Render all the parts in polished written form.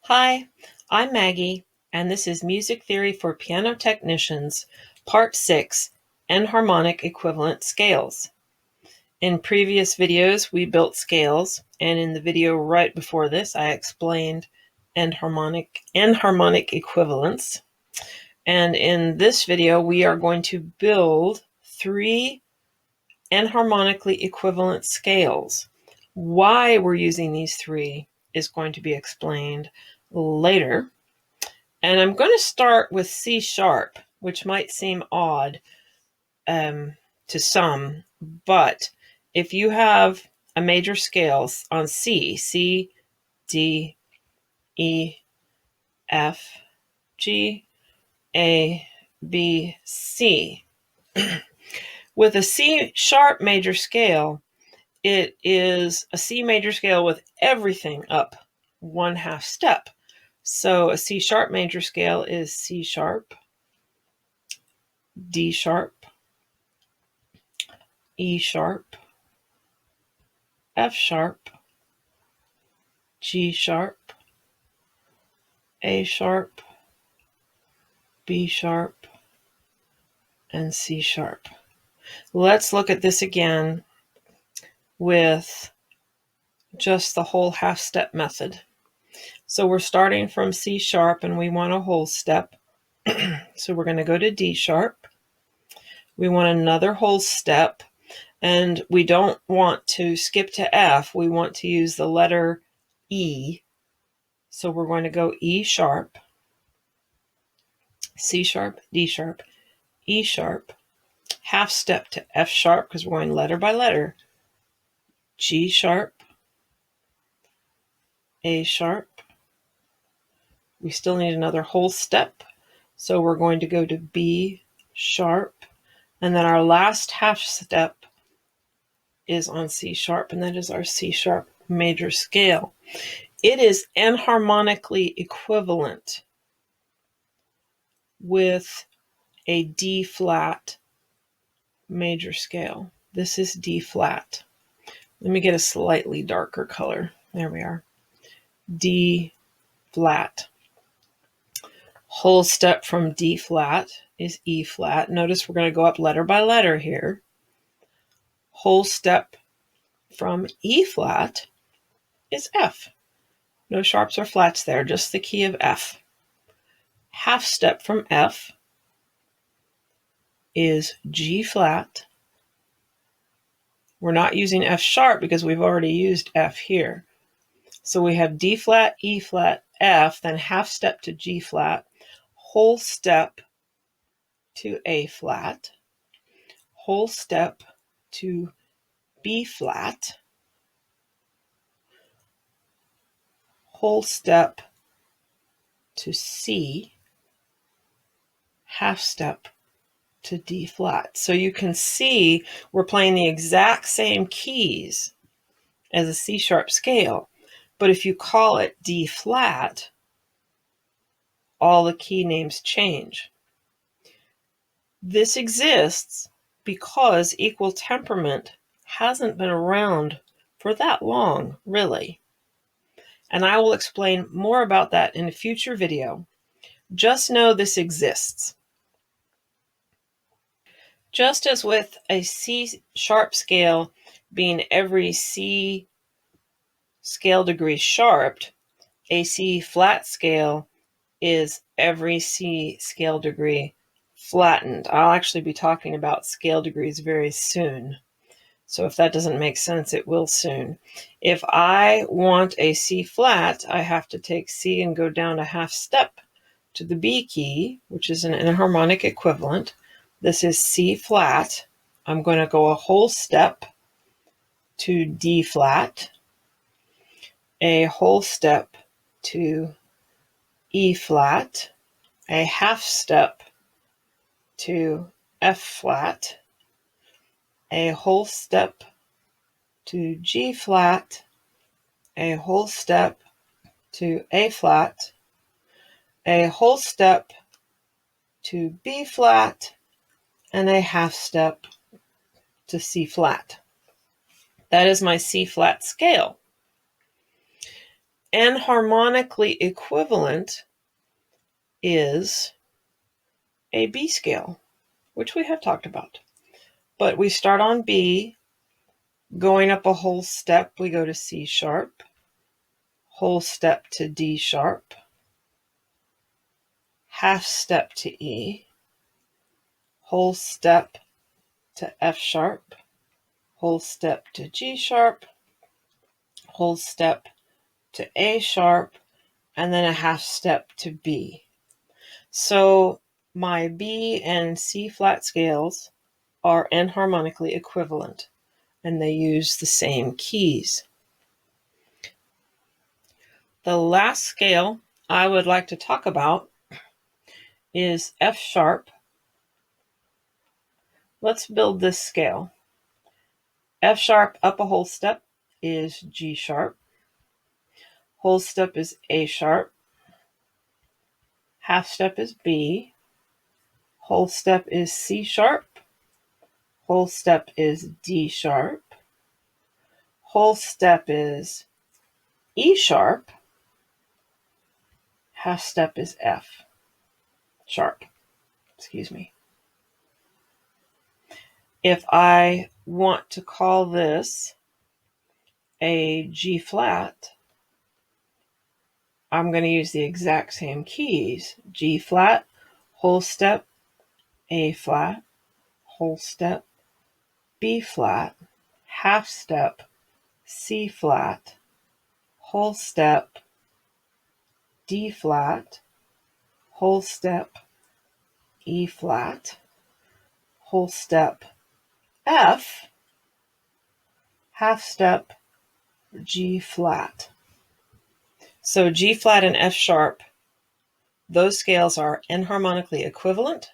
Hi, I'm Maggie, and this is Music Theory for Piano Technicians, Part 6, Enharmonic Equivalent Scales. In previous videos, we built scales, and in the video right before this, I explained enharmonic equivalence. And in this video, we are going to build 3 enharmonically equivalent scales. Why we're using these 3 is going to be explained later. And I'm going to start with C sharp, which might seem odd to some, but if you have a major scale on C, D, E, F, G, A, B, C. With a C sharp major scale, it is a C major scale with everything up 1/2 step. So a C sharp major scale is C sharp, D sharp, E sharp, F sharp, G sharp, A sharp, B sharp, and C sharp. Let's look at this again with just the whole 1/2 step method. So we're starting from C sharp and we want a whole step. So we're going to go to D sharp. We want another whole step, and we don't want to skip to F. We want to use the letter E. So we're going to go E sharp, C sharp, D sharp, E sharp, 1/2 step to F sharp because we're going letter by letter, G sharp, A sharp. We still need another whole step, so we're going to go to B sharp, and then our last 1/2 step is on C sharp, and that is our C sharp major scale. It is enharmonically equivalent with a D flat major scale. This is D flat. Let me get a slightly darker color. There we are. D flat. Whole step from D flat is E flat. Notice we're going to go up letter by letter here. Whole step from E flat is F. No sharps or flats there, just the key of F. 1/2 step from F is G flat. We're not using F sharp because we've already used F here. So we have D flat, E flat, F, then 1/2 step to G flat, whole step to A flat, whole step to B flat, whole step to C, 1/2 step to D flat. So you can see we're playing the exact same keys as a C sharp scale, but if you call it D flat, all the key names change. This exists because equal temperament hasn't been around for that long, really. And I will explain more about that in a future video. Just know this exists. Just as with a C sharp scale being every C scale degree sharped, a C flat scale is every C scale degree flattened. I'll actually be talking about scale degrees very soon. So if that doesn't make sense, it will soon. If I want a C flat, I have to take C and go down a 1/2 step to the B key, which is an enharmonic equivalent. This is C flat. I'm going to go a whole step to D flat, a whole step to E flat, a 1/2 step to F flat, a whole step to G flat, a whole step to A flat, a whole step to B flat, and a 1/2 step to C flat. That is my C flat scale. Enharmonically equivalent is a B scale, which we have talked about. But we start on B, going up a whole step, we go to C sharp, whole step to D sharp, half step to E, whole step to F sharp, whole step to G sharp, whole step to A sharp, and then a half step to B. So my B and C flat scales are enharmonically equivalent, and they use the same keys. The last scale I would like to talk about is F sharp. Let's build this scale. F sharp up a whole step is G sharp. Whole step is A sharp. Half step is B. Whole step is C sharp. Whole step is D sharp. Whole step is E sharp. Half step is F sharp. Excuse me. If I want to call this a G flat, I'm going to use the exact same keys. G flat, whole step, A flat, whole step, B flat, half step, C flat, whole step, D flat, whole step, E flat, whole step, F, half step, G flat. So G flat and F sharp, those scales are enharmonically equivalent.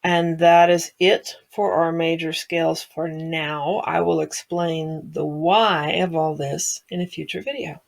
And that is it for our major scales for now. I will explain the why of all this in a future video.